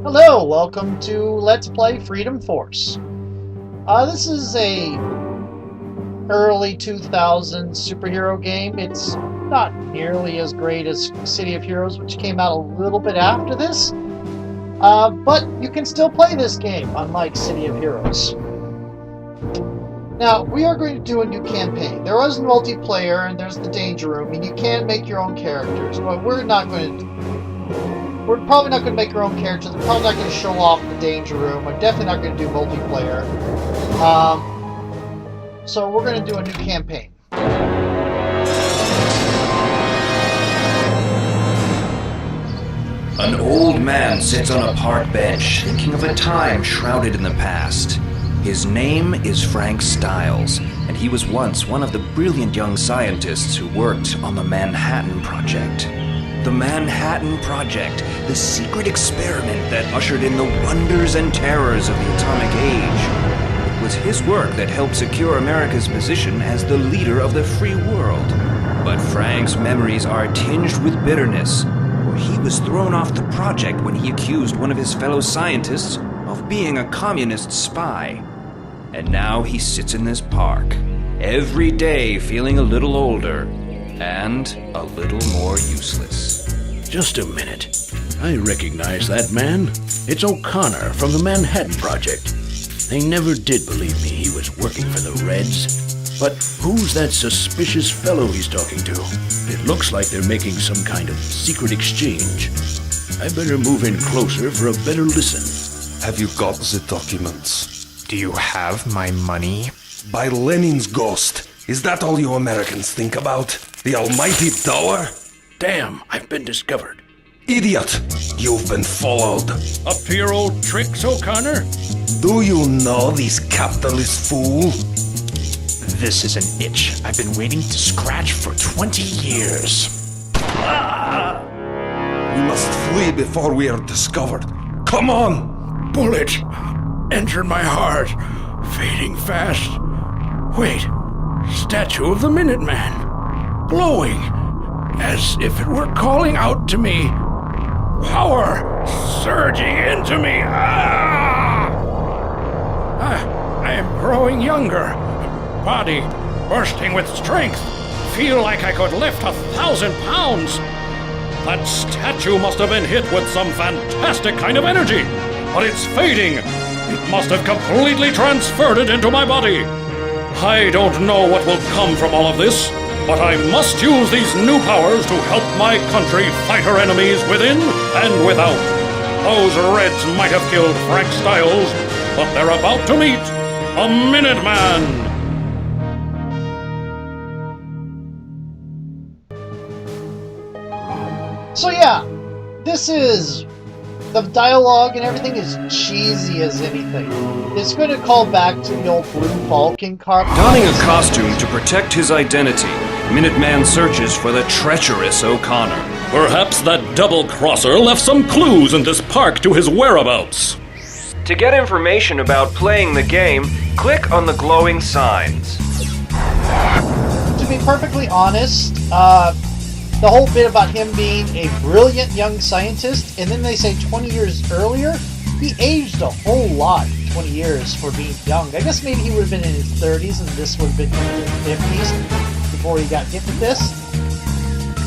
Hello, welcome to Let's Play Freedom Force. This is a early 2000s superhero game. It's not nearly as great as City of Heroes, which came out a little bit after this. But you can still play this game, unlike City of Heroes. Now, we are going to do a new campaign. There is multiplayer, and there's the Danger Room, and you can make your own characters, but we're probably not going to make our own characters. We're probably not going to show off the Danger Room. We're definitely not going to do multiplayer. So we're going to do a new campaign. An old man sits on a park bench, thinking of a time shrouded in the past. His name is Frank Stiles, and he was once one of the brilliant young scientists who worked on the Manhattan Project. The Manhattan Project, the secret experiment that ushered in the wonders and terrors of the atomic age. It was his work that helped secure America's position as the leader of the free world. But Frank's memories are tinged with bitterness, for he was thrown off the project when he accused one of his fellow scientists of being a communist spy. And now he sits in this park, every day feeling a little older and a little more useless. Just a minute. I recognize that man. It's O'Connor from the Manhattan Project. They never did believe me he was working for the Reds. But who's that suspicious fellow he's talking to? It looks like they're making some kind of secret exchange. I better move in closer for a better listen. Have you got the documents? Do you have my money? By Lenin's ghost. Is that all you Americans think about? The almighty dollar? Damn, I've been discovered. Idiot! You've been followed. Up to your old tricks, O'Connor? Do you know this capitalist fool? This is an itch I've been waiting to scratch for 20 years. We must flee before we are discovered. Come on! Bullet entered my heart, fading fast. Wait, statue of the Minuteman, glowing, as if it were calling out to me. Power surging into me. I am growing younger, body bursting with strength. Feel like I could lift 1,000 pounds. That statue must have been hit with some fantastic kind of energy, but it's fading. It must have completely transferred it into my body. I don't know what will come from all of this, but I must use these new powers to help my country fight her enemies within and without. Those Reds might have killed Frank Stiles, but they're about to meet a Minuteman. So yeah, this is... the dialogue and everything is cheesy as anything. It's going to call back to the old Blue Falcon car. Donning a costume to protect his identity, Minuteman searches for the treacherous O'Connor. Perhaps that double-crosser left some clues in this park to his whereabouts. To get information about playing the game, click on the glowing signs. To be perfectly honest, the whole bit about him being a brilliant young scientist, and then they say 20 years earlier, he aged a whole lot, 20 years for being young. I guess maybe he would have been in his 30s and this would have been in his 50s before he got hit with this.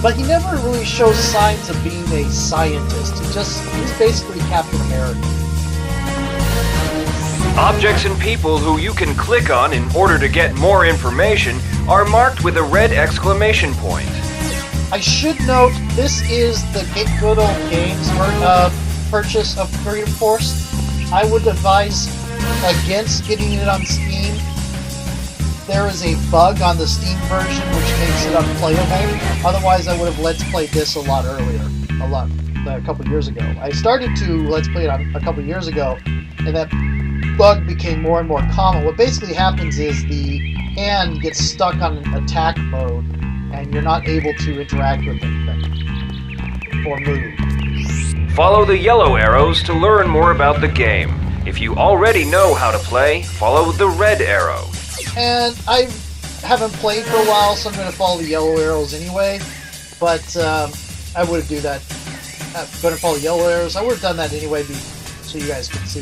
But he never really shows signs of being a scientist. He's basically Captain America. Objects and people who you can click on in order to get more information are marked with a red exclamation point. I should note, this is the Good Old Games purchase of Freedom Force. I would advise against getting it on Steam. There is a bug on the Steam version which makes it unplayable. Otherwise, I would have Let's Played this a lot earlier. A couple years ago. I started to Let's Play it a couple years ago, and that bug became more and more common. What basically happens is the hand gets stuck on attack mode, and you're not able to interact with anything or move. Follow the yellow arrows to learn more about the game. If you already know how to play, follow the red arrow. And I haven't played for a while, so I'm going to follow the yellow arrows anyway. But I would do that. I'm going to follow yellow arrows. I would have done that anyway so you guys can see.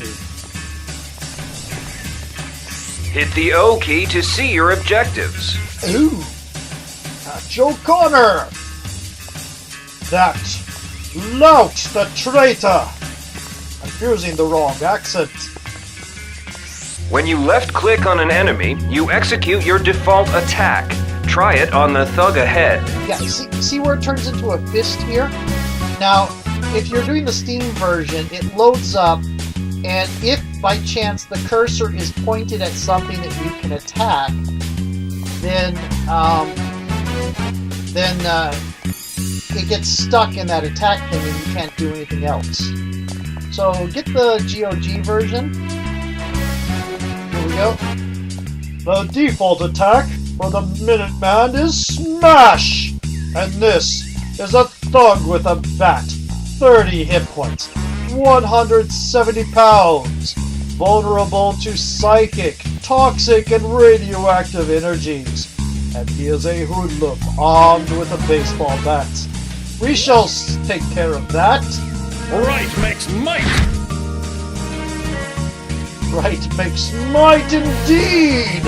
Hit the O key to see your objectives. Ooh! Joe Connor! That lout, the traitor! I'm using the wrong accent. When you left-click on an enemy, you execute your default attack. Try it on the thug ahead. Yeah, see where it turns into a fist here? Now, if you're doing the Steam version, it loads up, and if by chance the cursor is pointed at something that you can attack, then it gets stuck in that attack thing and you can't do anything else. So get the GOG version. Here we go. The default attack for the Minuteman is Smash! And this is a thug with a bat. 30 hit points. 170 pounds. Vulnerable to psychic, toxic, and radioactive energies. And he is a hoodlum armed with a baseball bat. We shall take care of that. Right makes might! Right makes might indeed!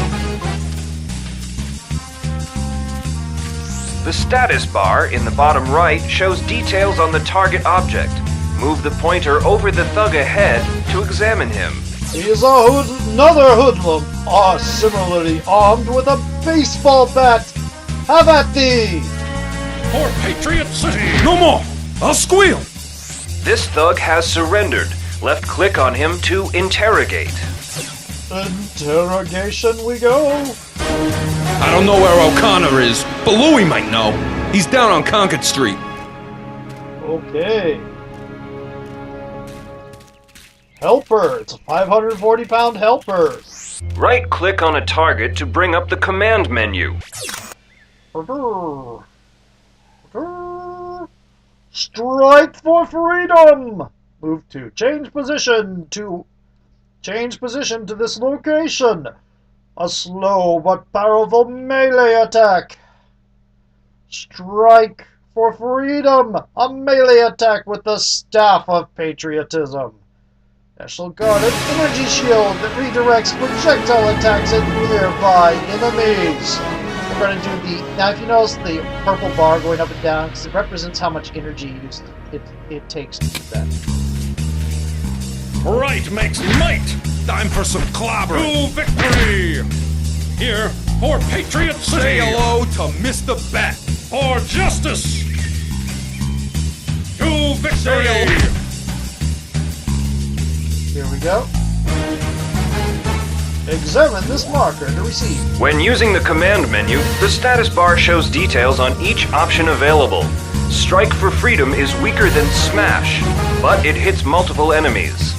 The status bar in the bottom right shows details on the target object. Move the pointer over the thug ahead to examine him. He is another hoodlum, similarly armed with a baseball bat. Have at thee! For Patriot City! No more! I'll squeal! This thug has surrendered. Left-click on him to interrogate. Interrogation we go. I don't know where O'Connor is, but Louis might know. He's down on Concord Street. Okay. Helper. It's a 540-pound helper. Right-click on a target to bring up the command menu. Strike for freedom! Move to change position to this location. A slow but powerful melee attack. Strike for freedom! A melee attack with the Staff of Patriotism. National Guard, an energy shield that redirects projectile attacks at nearby enemies. We're going to do the... Now, if you notice the purple bar going up and down, because it represents how much energy it takes to do that. Right makes might! Time for some clobbering. To victory! Here, for Patriot City! Say hello to Mr. Bat. For justice! To victory! Here we go. Examine this marker to receive. When using the command menu, the status bar shows details on each option available. Strike for freedom is weaker than Smash, but it hits multiple enemies.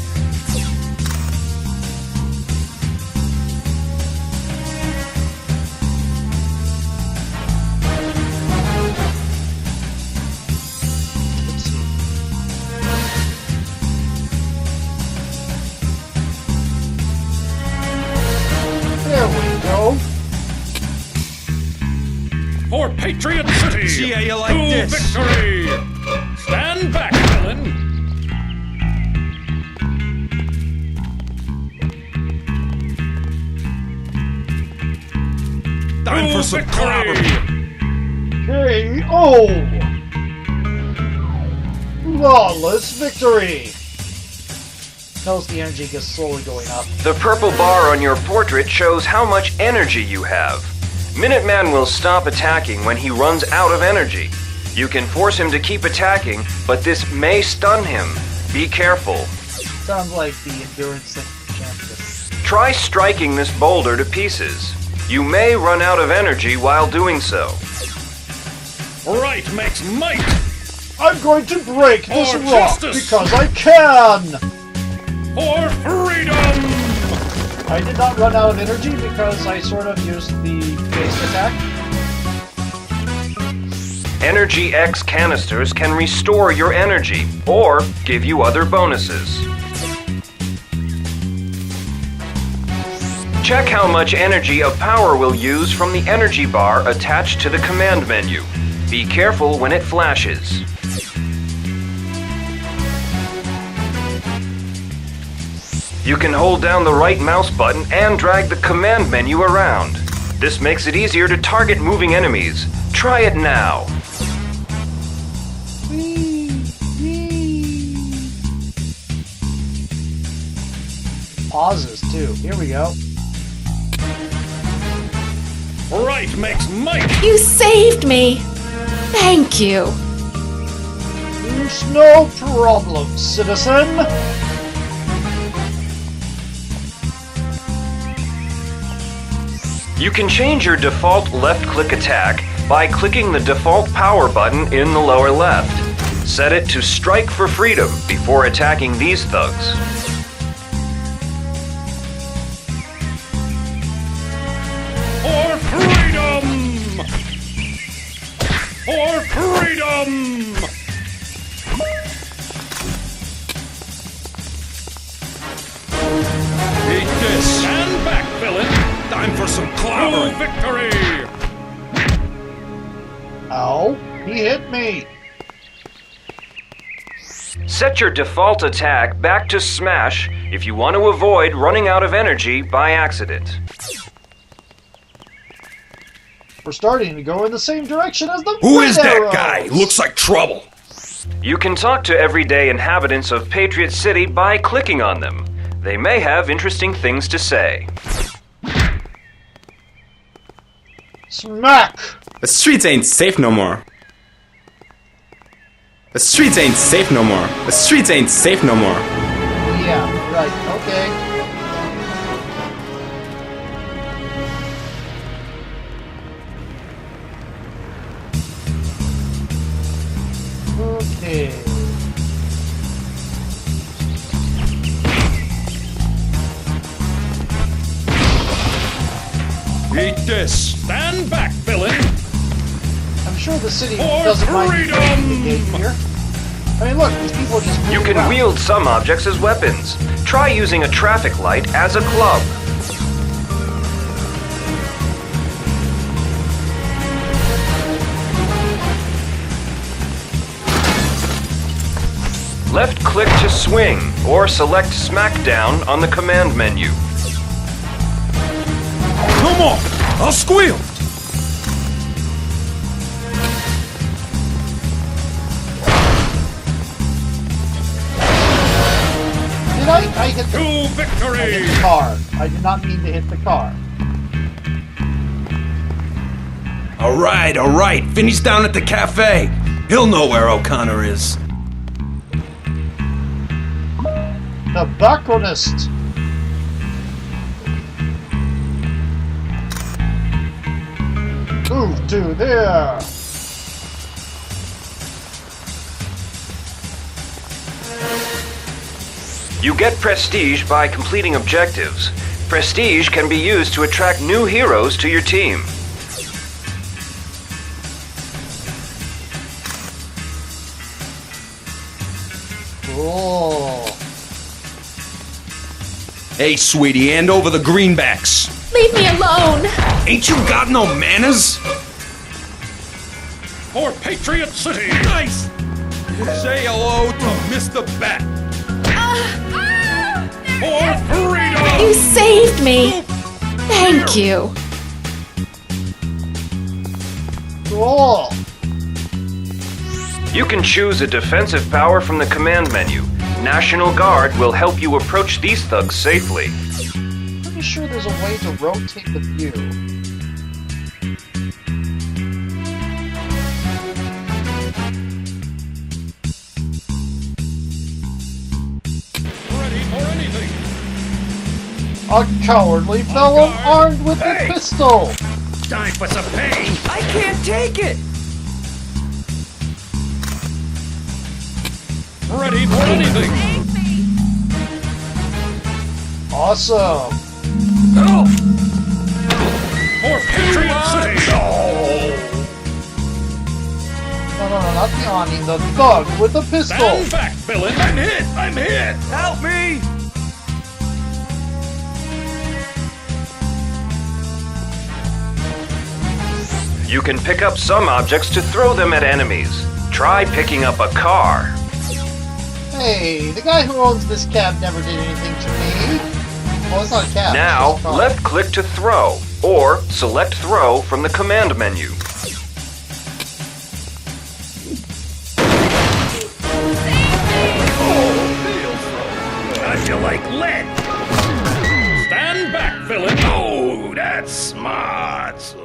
For Patriot City! See how you like to this. victory! Stand back, villain! Time for some clobbering. K.O. Flawless victory! Notice the energy gets slowly going up. The purple bar on your portrait shows how much energy you have. Minuteman will stop attacking when he runs out of energy. You can force him to keep attacking, but this may stun him. Be careful. Sounds like the endurance thing for champions. Try striking this boulder to pieces. You may run out of energy while doing so. Right makes might! I'm going to break this For rock justice. because I can! For freedom! I did not run out of energy because I sort of used the base attack. Energy X canisters can restore your energy, or give you other bonuses. Check how much energy a power will use from the energy bar attached to the command menu. Be careful when it flashes. You can hold down the right mouse button and drag the command menu around. This makes it easier to target moving enemies. Try it now. Pauses too. Here we go. Right makes might. You saved me! Thank you! There's no problem, citizen. You can change your default left-click attack by clicking the default power button in the lower left. Set it to strike for freedom before attacking these thugs. For freedom! For freedom! Eat this. Stand back, villain! Time for some To clobbering. victory! Ow, he hit me. Set your default attack back to smash if you want to avoid running out of energy by accident. We're starting to go in the same direction as the Who red is that arrows. guy? Looks like trouble. You can talk to everyday inhabitants of Patriot City by clicking on them. They may have interesting things to say. Smack. The streets ain't safe no more. The streets ain't safe no more. The streets ain't safe no more. Yeah, right. Okay. Okay. Eat this. Stand back, villain! I'm sure the city For doesn't mind freedom! the gate here. I mean, look, these people just You move can around. wield some objects as weapons. Try using a traffic light as a club. Left click to swing, or select smackdown on the command menu. Come on. I'll squeal. Did I hit the To victory! car? I did not mean to hit the car. All right. Finney's down at the cafe. He'll know where O'Connor is. Tobacconist. Move to there. You get prestige by completing objectives. Prestige can be used to attract new heroes to your team. Cool. Hey, sweetie, hand over the greenbacks. Leave me alone! Ain't you got no manners? For Patriot City! Nice. Say hello to Mr. Bat. For freedom! You saved me! Thank you! Cool. You can choose a defensive power from the command menu. National Guard will help you approach these thugs safely. Pretty sure there's a way to rotate the view. Ready for anything! A cowardly fellow armed with a pistol. Time for some pain! I can't take it! Ready for anything! Awesome. For Patriot City! No, not the awning, the thug with the pistol. Stand back, villain! I'm hit. Help me! You can pick up some objects to throw them at enemies. Try picking up a car. Hey, the guy who owns this cab never did anything to me. Well, it's not a cab. Now, it's just a car. left-click to throw, or select throw from the command menu. How'd you like lead? Stand back, villain! Oh, that's smart!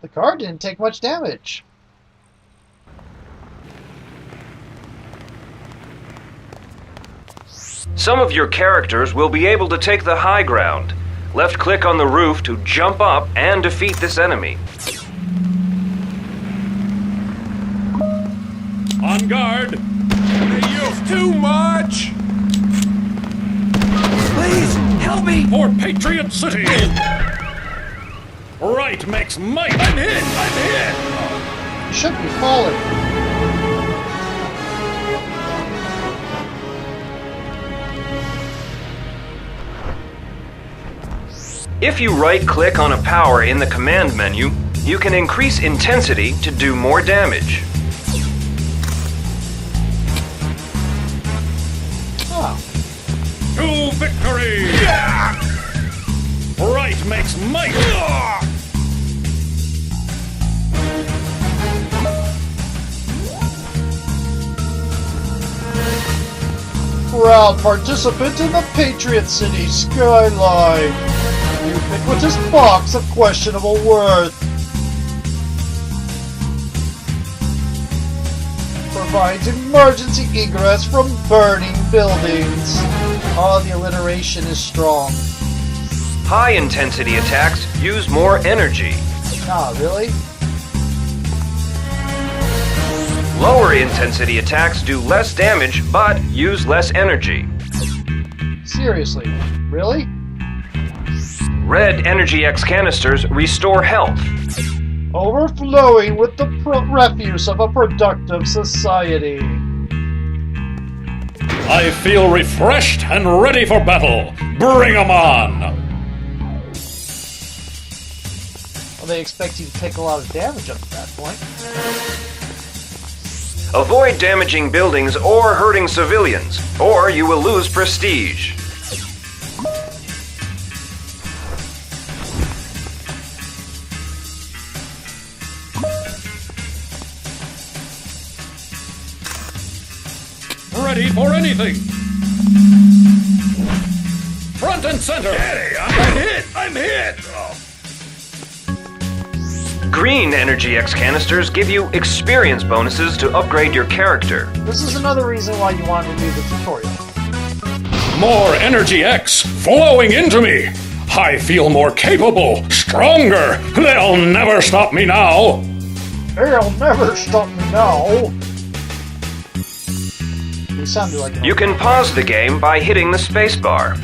The car didn't take much damage. Some of your characters will be able to take the high ground. Left-click on the roof to jump up and defeat this enemy. On guard! They use too much! Please, help me! For Patriot City! Right makes might! I'm hit! You should be falling. If you right-click on a power in the command menu, you can increase intensity to do more damage. Oh, To victory! Right makes might! proud participant in the Patriot City skyline. Ubiquitous box of questionable worth. Provides emergency egress from burning buildings. Oh, the alliteration is strong. High-intensity attacks use more energy. Ah, really? Lower-intensity attacks do less damage, but use less energy. Seriously? Really? Red Energy X canisters restore health. Overflowing with the refuse of a productive society. I feel refreshed and ready for battle! Bring 'em on! Well, they expect you to take a lot of damage up to that point. Avoid damaging buildings or hurting civilians, or you will lose prestige. Ready for anything! Front and center! Hey, I'm hit! I'm hit! Oh. Green Energy X canisters give you experience bonuses to upgrade your character. This is another reason why you want to do the tutorial. More Energy X flowing into me! I feel more capable, stronger! They'll never stop me now! They'll never stop me now! You sounded like an You can pause the game by hitting the spacebar.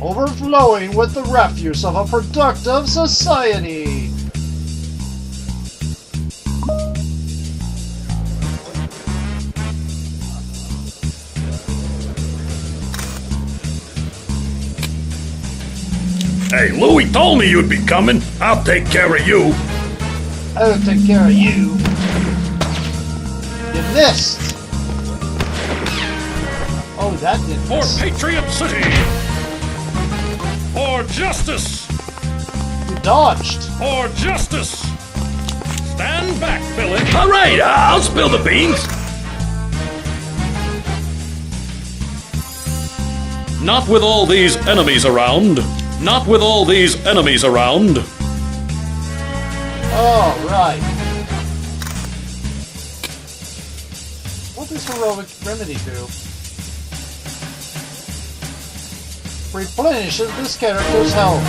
overflowing with the refuse of a productive society. Hey, Louie told me you'd be coming. I'll take care of you. I'll take care of you. You missed. Oh, that didn't For miss. Patriot City. For justice. You dodged. For justice. Stand back, villain. All right, I'll spill the beans. Not with all these enemies around. Not with all these enemies around. All right. What does heroic remedy do? Replenishes this character's health.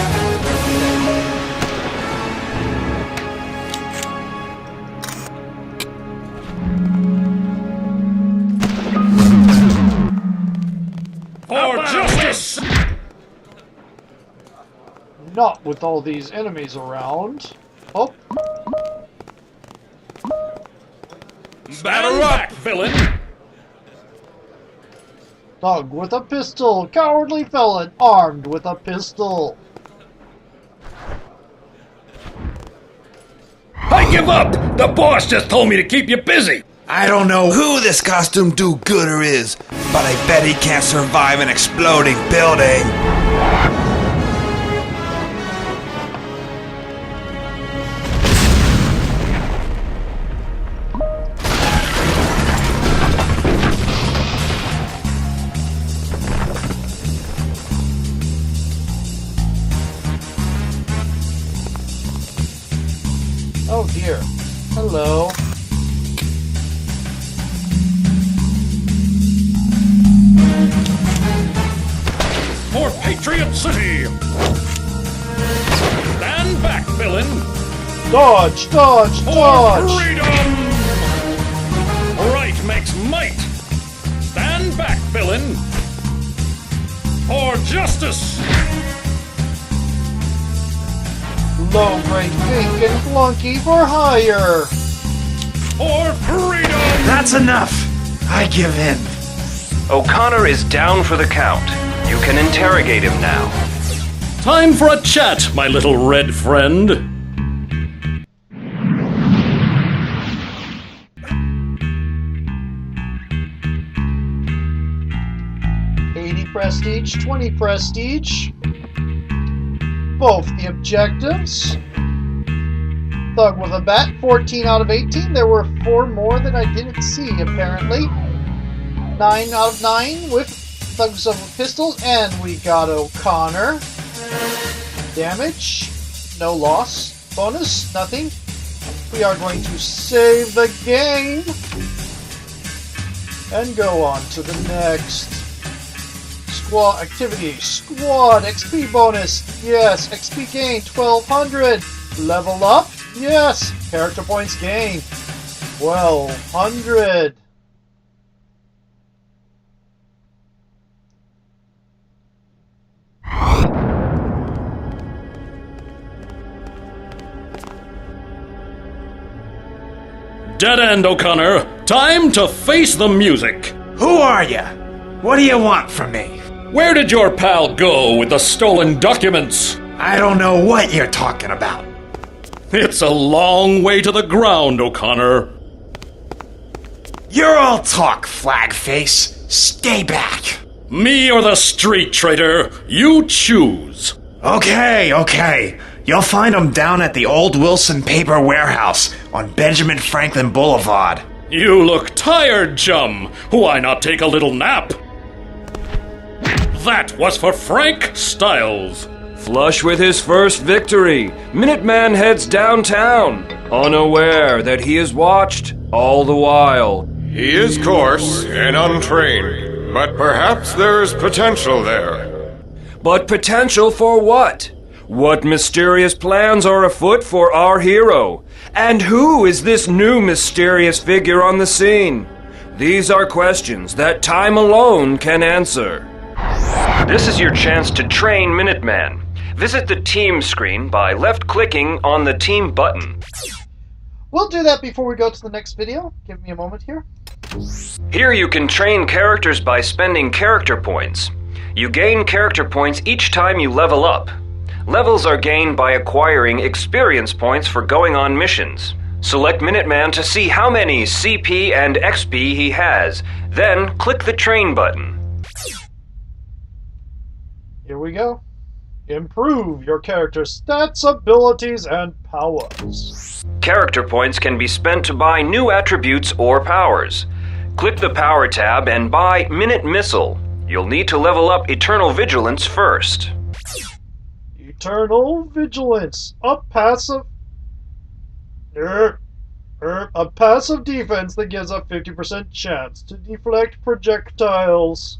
For justice. Not with all these enemies around. Oh, Stand back, villain. Thug with a pistol. Cowardly felon armed with a pistol. I Give up! The boss just told me to keep you busy! I don't know who this costume do-gooder is, but I bet he can't survive an exploding building. Oh dear. Hello. For Patriot City! Stand back, villain! Dodge! Dodge! For Dodge! freedom! Right makes might! Stand back, villain! For justice! Low grade Fink and Flunky for hire! For freedom! That's enough! I give in. O'Connor is down for the count. You can interrogate him now. Time for a chat, my little red friend. Prestige, 20 prestige. Both the objectives. Thug with a bat, 14 out of 18. There were 4 more that I didn't see, apparently. 9 out of 9 with Thugs of Pistols, and we got O'Connor. Damage, no loss. Bonus, nothing. We are going to save the game and go on to the next. Squad activity. Squad XP bonus. Yes. XP gain 1200. Level up. Yes. Character points gained 1200. Dead end, O'Connor. Time to face the music. Who are you? What do you want from me? Where did your pal go with the stolen documents? I don't know what you're talking about. It's a long way to the ground, O'Connor. You're all talk, flag face. Stay back. Me or the street traitor, you choose. Okay. You'll find them down at the old Wilson Paper Warehouse on Benjamin Franklin Boulevard. You look tired, chum. Why not take a little nap? That was for Frank Styles. Flush with his first victory, Minuteman heads downtown, unaware that he is watched all the while. He is coarse and untrained, but perhaps there is potential there. But potential for what? What mysterious plans are afoot for our hero? And who is this new mysterious figure on the scene? These are questions that time alone can answer. This is your chance to train Minuteman. Visit the team screen by left-clicking on the team button. We'll do that before we go to the next video. Give me a moment here. Here you can train characters by spending character points. You gain character points each time you level up. Levels are gained by acquiring experience points for going on missions. Select Minuteman to see how many CP and XP he has. Then click the train button. Here we go. Improve your character's stats, abilities, and powers. Character points can be spent to buy new attributes or powers. Click the Power tab and buy Minute Missile. You'll need to level up Eternal Vigilance first. Eternal Vigilance. A passive defense that gives a 50% chance to deflect projectiles.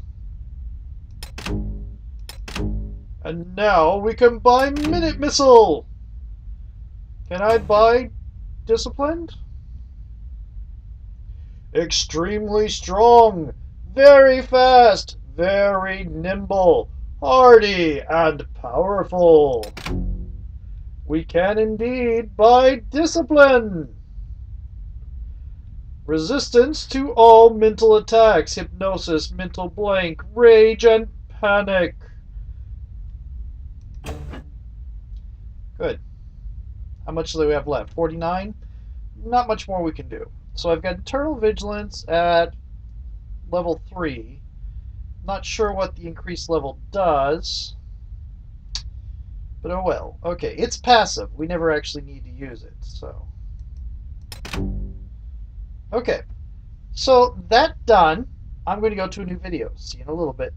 And now we can buy Minute Missile. Can I buy Disciplined? Extremely strong, very fast, very nimble, hardy, and powerful. We can indeed buy Discipline. Resistance to all mental attacks, hypnosis, mental blank, rage, and panic. Good. How much do we have left? 49? not much more we can do. So I've got Eternal Vigilance at level 3. Not sure what the increased level does. But oh well. Okay, it's passive. We never actually need to use it, so. Okay. So that done, I'm going to go to a new video. See you in a little bit.